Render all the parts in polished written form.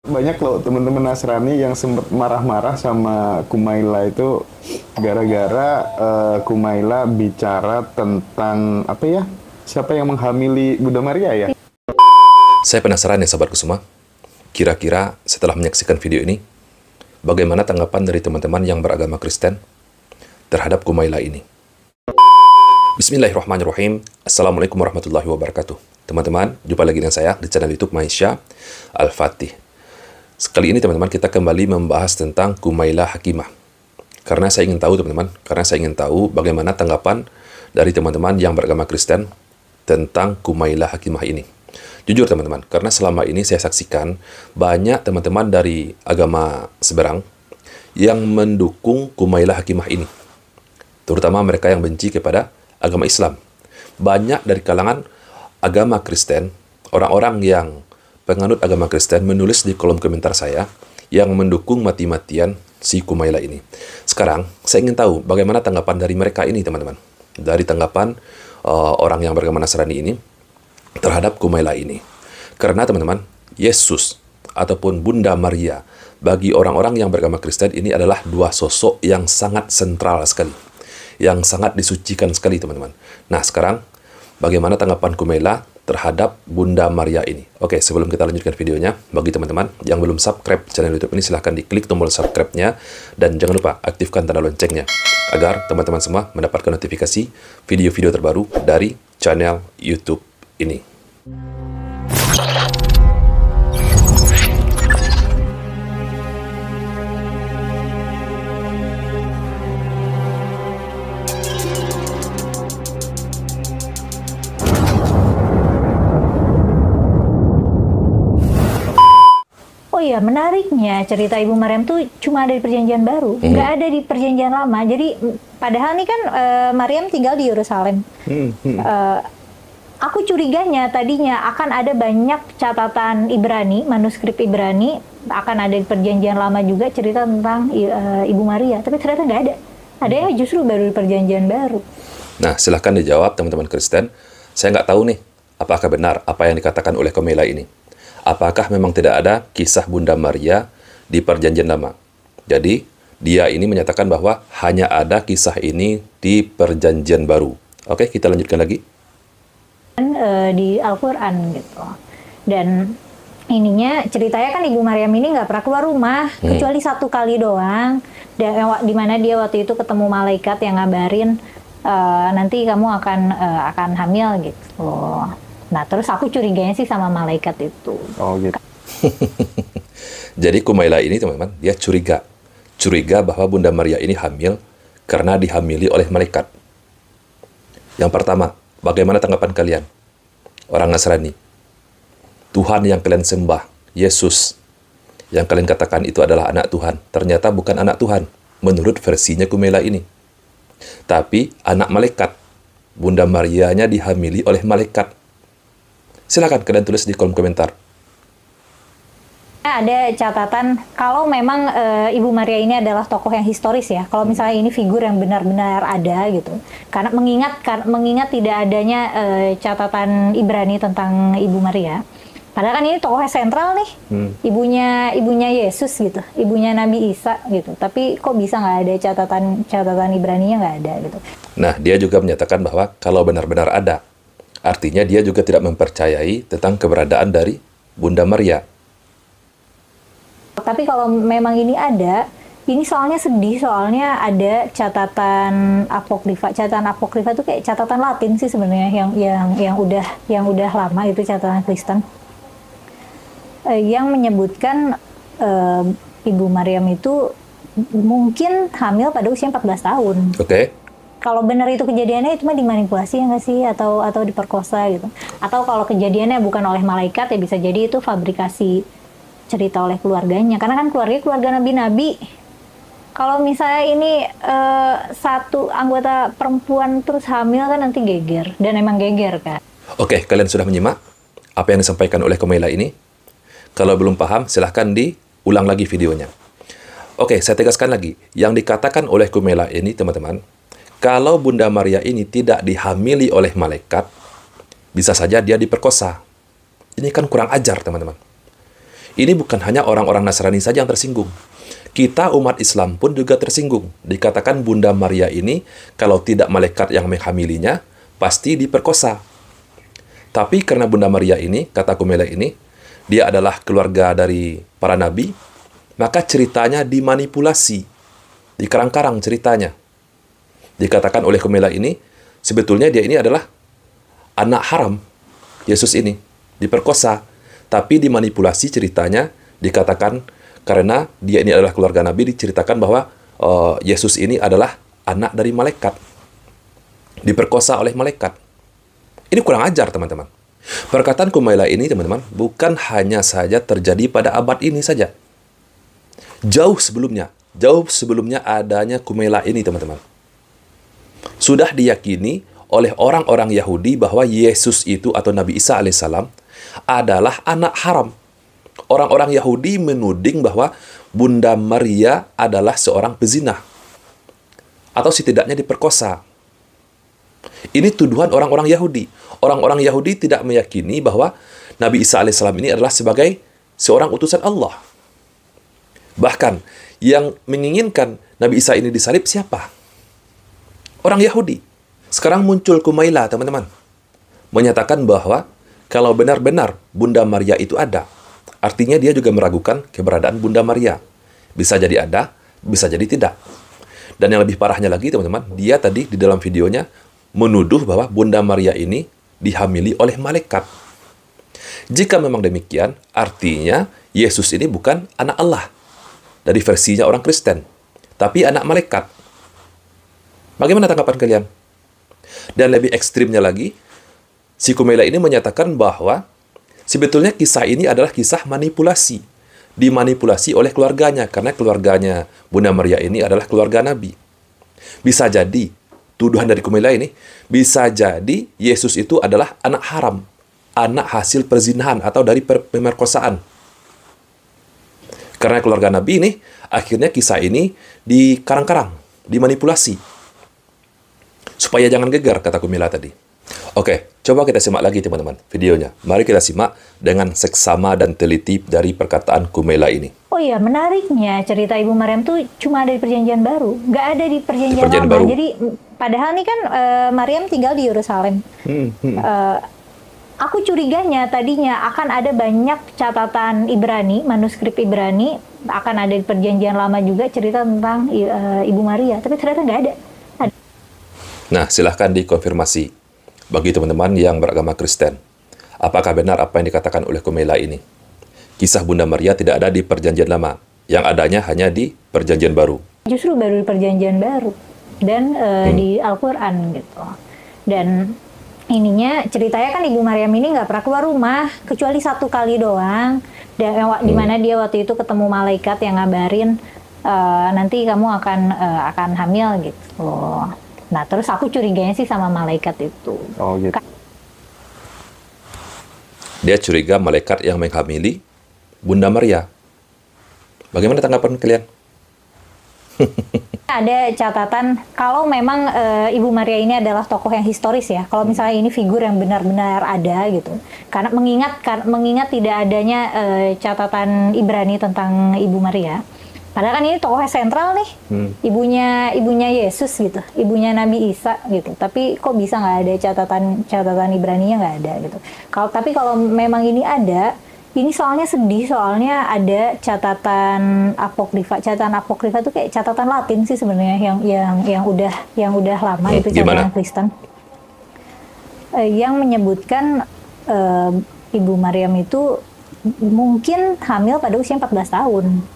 Banyak loh teman-teman Nasrani yang sempat marah-marah sama Kumaila itu gara-gara Kumaila bicara tentang apa ya? Siapa yang menghamili Bunda Maria ya? Saya penasaran ya sahabatku semua, kira-kira setelah menyaksikan video ini, bagaimana tanggapan dari teman-teman yang beragama Kristen terhadap Kumaila ini? Bismillahirrahmanirrahim. Assalamualaikum warahmatullahi wabarakatuh. Teman-teman, jumpa lagi dengan saya di channel YouTube Maisha Al-Fatih. Sekali ini teman-teman kita kembali membahas tentang Kumaila Hakimah. Karena saya ingin tahu teman-teman, bagaimana tanggapan dari teman-teman yang beragama Kristen tentang Kumaila Hakimah ini. Jujur teman-teman, karena selama ini saya saksikan banyak teman-teman dari agama seberang yang mendukung Kumaila Hakimah ini. Terutama mereka yang benci kepada agama Islam. Banyak dari kalangan agama Kristen, orang-orang yang penganut agama Kristen menulis di kolom komentar saya yang mendukung mati-matian si Kumaila ini. Sekarang, saya ingin tahu bagaimana tanggapan dari mereka ini teman-teman. Dari tanggapan orang yang beragama Nasrani ini terhadap Kumaila ini. Karena teman-teman, Yesus ataupun Bunda Maria bagi orang-orang yang beragama Kristen ini adalah dua sosok yang sangat sentral sekali. Yang sangat disucikan sekali teman-teman. Nah sekarang, bagaimana tanggapan Kumaila terhadap Bunda Maria ini? Oke, sebelum kita lanjutkan videonya, bagi teman-teman yang belum subscribe channel YouTube ini, silahkan diklik tombol subscribe-nya. Dan jangan lupa aktifkan tanda loncengnya, agar teman-teman semua mendapatkan notifikasi video-video terbaru dari channel YouTube ini. Oh iya, menariknya cerita Ibu Maryam tuh cuma ada di Perjanjian Baru, nggak ada di Perjanjian Lama. Jadi padahal nih kan Maryam tinggal di Yerusalem. Aku curiganya tadinya akan ada banyak catatan Ibrani, manuskrip Ibrani, akan ada di Perjanjian Lama juga cerita tentang Ibu Maria. Tapi ternyata nggak ada. Adanya justru baru di Perjanjian Baru. Nah, silahkan dijawab teman-teman Kristen. Saya nggak tahu nih, apakah benar apa yang dikatakan oleh Kumaila ini. Apakah memang tidak ada kisah Bunda Maria di Perjanjian Lama? Jadi, dia ini menyatakan bahwa hanya ada kisah ini di Perjanjian Baru. Oke, kita lanjutkan lagi. Di Al-Quran gitu. Dan ininya ceritanya kan Ibu Maryam ini nggak pernah keluar rumah kecuali satu kali doang, dan di mana dia waktu itu ketemu malaikat yang ngabarin nanti kamu akan hamil gitu. Nah terus aku curiganya sih sama malaikat itu. Oh gitu. Jadi Kumaila ini teman-teman, dia curiga bahwa Bunda Maria ini hamil karena dihamili oleh malaikat. Yang pertama, bagaimana tanggapan kalian? Orang Nasrani. Tuhan yang kalian sembah, Yesus, yang kalian katakan itu adalah anak Tuhan, ternyata bukan anak Tuhan, menurut versinya Kumaila ini. Tapi anak malaikat. Bunda Marianya dihamili oleh malaikat. Silakan kalian tulis di kolom komentar. Ada catatan kalau memang Ibu Maria ini adalah tokoh yang historis ya. Kalau misalnya ini figur yang benar-benar ada gitu. Karena mengingat tidak adanya catatan Ibrani tentang Ibu Maria. Padahal kan ini tokoh sentral nih. Ibunya Yesus gitu. Ibunya Nabi Isa gitu. Tapi kok bisa nggak ada catatan Ibraninya, nggak ada gitu. Nah, dia juga menyatakan bahwa kalau benar-benar ada, artinya dia juga tidak mempercayai tentang keberadaan dari Bunda Maria. Tapi kalau memang ini ada, ini soalnya sedih, soalnya ada catatan apokrifa. Catatan apokrifa itu kayak catatan Latin sih sebenarnya yang udah lama, itu catatan Kristen. Yang menyebutkan Ibu Maryam itu mungkin hamil pada usia 14 tahun. Oke. Kalau benar itu kejadiannya itu mah dimanipulasi ya nggak sih, atau diperkosa gitu. Atau kalau kejadiannya bukan oleh malaikat ya bisa jadi itu fabrikasi cerita oleh keluarganya. Karena kan keluarga nabi-nabi. Kalau misalnya ini satu anggota perempuan terus hamil kan nanti geger, dan emang geger kan. Oke, kalian sudah menyimak apa yang disampaikan oleh Kumaila ini? Kalau belum paham, silahkan diulang lagi videonya. Oke, saya tegaskan lagi. Yang dikatakan oleh Kumaila ini teman-teman, kalau Bunda Maria ini tidak dihamili oleh malaikat, bisa saja dia diperkosa. Ini kan kurang ajar, teman-teman. Ini bukan hanya orang-orang Nasrani saja yang tersinggung. Kita umat Islam pun juga tersinggung. Dikatakan Bunda Maria ini, kalau tidak malaikat yang menghamilinya, pasti diperkosa. Tapi karena Bunda Maria ini, kata Kumaila ini, dia adalah keluarga dari para nabi, maka ceritanya dimanipulasi. Dikarang-karang ceritanya. Dikatakan oleh Kumaila ini, sebetulnya dia ini adalah anak haram. Yesus ini diperkosa. Tapi dimanipulasi ceritanya, dikatakan karena dia ini adalah keluarga nabi, diceritakan bahwa Yesus ini adalah anak dari malaikat. Diperkosa oleh malaikat. Ini kurang ajar, teman-teman. Perkataan Kumaila ini, teman-teman, bukan hanya saja terjadi pada abad ini saja. Jauh sebelumnya adanya Kumaila ini, teman-teman. Sudah diyakini oleh orang-orang Yahudi bahwa Yesus itu atau Nabi Isa alaihissalam adalah anak haram. Orang-orang Yahudi menuding bahwa Bunda Maria adalah seorang pezina. Atau setidaknya diperkosa. Ini tuduhan orang-orang Yahudi. Orang-orang Yahudi tidak meyakini bahwa Nabi Isa alaihissalam ini adalah sebagai seorang utusan Allah. Bahkan, yang menginginkan Nabi Isa ini disalib siapa? Orang Yahudi. Sekarang muncul Kumaila, teman-teman. Menyatakan bahwa kalau benar-benar Bunda Maria itu ada, artinya dia juga meragukan keberadaan Bunda Maria. Bisa jadi ada, bisa jadi tidak. Dan yang lebih parahnya lagi, teman-teman, dia tadi di dalam videonya menuduh bahwa Bunda Maria ini dihamili oleh malaikat. Jika memang demikian, artinya Yesus ini bukan anak Allah. Dari versinya orang Kristen. Tapi anak malaikat. Bagaimana tanggapan kalian? Dan lebih ekstrimnya lagi, si Kumaila ini menyatakan bahwa sebetulnya kisah ini adalah kisah manipulasi. Dimanipulasi oleh keluarganya, karena keluarganya Bunda Maria ini adalah keluarga Nabi. Bisa jadi, tuduhan dari Kumaila ini, bisa jadi Yesus itu adalah anak haram, anak hasil perzinahan atau dari pemerkosaan. Karena keluarga Nabi ini, akhirnya kisah ini dikarang-karang, dimanipulasi. Supaya jangan gegar, kata Kumaila tadi. Oke, coba kita simak lagi teman-teman videonya. Mari kita simak dengan seksama dan teliti dari perkataan Kumaila ini. Oh iya, menariknya cerita Ibu Maryam tuh cuma ada di Perjanjian Baru, nggak ada di Perjanjian Lama. Baru. Jadi padahal nih kan Maryam tinggal di Yerusalem. Aku curiganya tadinya akan ada banyak catatan Ibrani, manuskrip Ibrani, akan ada di Perjanjian Lama juga cerita tentang Ibu Maria, tapi ternyata nggak ada. Nah, silahkan dikonfirmasi bagi teman-teman yang beragama Kristen. Apakah benar apa yang dikatakan oleh Kumaila ini? Kisah Bunda Maria tidak ada di Perjanjian Lama. Yang adanya hanya di Perjanjian Baru. Justru baru di Perjanjian Baru. Dan di Al-Quran gitu. Dan ininya ceritanya kan Ibu Maryam ini nggak pernah keluar rumah. Kecuali satu kali doang. Dan di mana dia waktu itu ketemu malaikat yang ngabarin nanti kamu akan hamil gitu. Nah, terus aku curiganya sih sama malaikat itu. Oh gitu. Dia curiga malaikat yang menghamili Bunda Maria. Bagaimana tanggapan kalian? Ada catatan kalau memang Ibu Maria ini adalah tokoh yang historis ya. Kalau misalnya ini figur yang benar-benar ada gitu. Karena mengingat tidak adanya catatan Ibrani tentang Ibu Maria. Padahal kan ini tokoh sentral nih, ibunya Yesus gitu, ibunya Nabi Isa gitu. Tapi kok bisa nggak ada catatan Ibraninya, nggak ada gitu. Tapi kalau memang ini ada, ini soalnya sedih, soalnya ada catatan apokrifa. Catatan apokrifa itu kayak catatan Latin sih sebenarnya yang udah lama itu catatan Kristen. Yang menyebutkan Ibu Maryam itu mungkin hamil pada usia 14 tahun.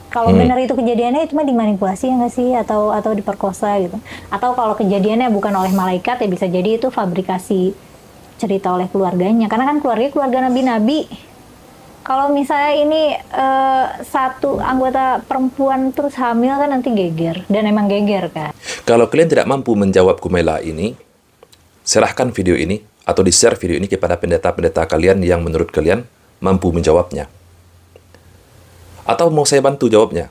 Kalau benar itu kejadiannya itu mah dimanipulasi ya nggak sih, atau diperkosa gitu. Atau kalau kejadiannya bukan oleh malaikat ya bisa jadi itu fabrikasi cerita oleh keluarganya. Karena kan keluarga nabi-nabi. Kalau misalnya ini satu anggota perempuan terus hamil kan nanti geger, dan emang geger kan. Kalau kalian tidak mampu menjawab Kumaila ini, serahkan video ini atau di-share video ini kepada pendeta-pendeta kalian yang menurut kalian mampu menjawabnya. Atau mau saya bantu jawabnya?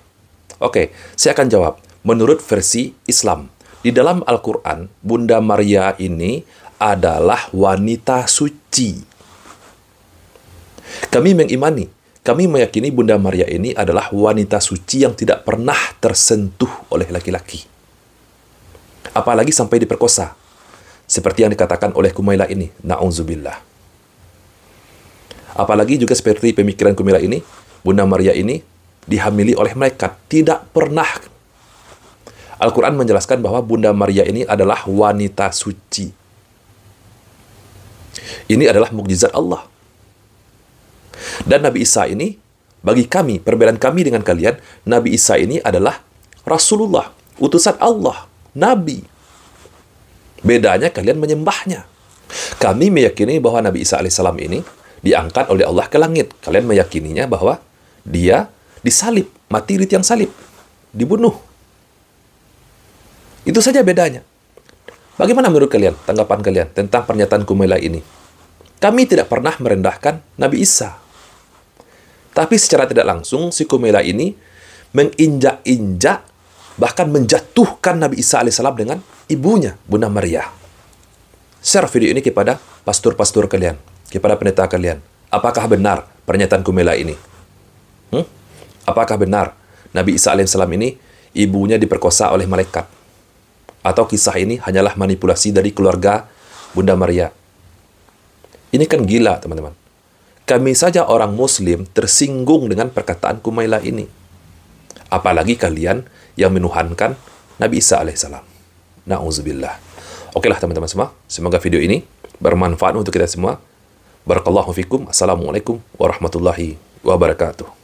Oke, saya akan jawab. Menurut versi Islam, di dalam Al-Quran, Bunda Maria ini adalah wanita suci. Kami mengimani kami meyakini Bunda Maria ini adalah wanita suci yang tidak pernah tersentuh oleh laki-laki. Apalagi sampai diperkosa. Seperti yang dikatakan oleh Kumailah ini. Na'udzubillah. Apalagi juga seperti pemikiran Kumailah ini, Bunda Maria ini dihamili oleh malaikat. Tidak pernah. Al-Quran menjelaskan bahwa Bunda Maria ini adalah wanita suci. Ini adalah mukjizat Allah. Dan Nabi Isa ini, bagi kami, perbedaan kami dengan kalian, Nabi Isa ini adalah Rasulullah, utusan Allah, Nabi. Bedanya kalian menyembahnya. Kami meyakini bahwa Nabi Isa alaihissalam ini diangkat oleh Allah ke langit. Kalian meyakininya bahwa dia disalib, mati di tiang salib, dibunuh. Itu saja bedanya. Bagaimana menurut kalian, tanggapan kalian tentang pernyataan Kumailah ini? Kami tidak pernah merendahkan Nabi Isa. Tapi secara tidak langsung, si Kumailah ini menginjak-injak, bahkan menjatuhkan Nabi Isa alaihissalam dengan ibunya, Bunda Maria. Share video ini kepada pastor-pastor kalian, kepada pendeta kalian. Apakah benar pernyataan Kumailah ini? Apakah benar Nabi Isa alaihissalam ini ibunya diperkosa oleh malaikat? Atau kisah ini hanyalah manipulasi dari keluarga Bunda Maria? Ini kan gila, teman-teman. Kami saja orang Muslim tersinggung dengan perkataan Kumailah ini. Apalagi kalian yang menuhankan Nabi Isa alaihissalam. Na'udzubillah. Okelah teman-teman semua. Semoga video ini bermanfaat untuk kita semua. Barakallahu fikum. Assalamualaikum warahmatullahi wabarakatuh.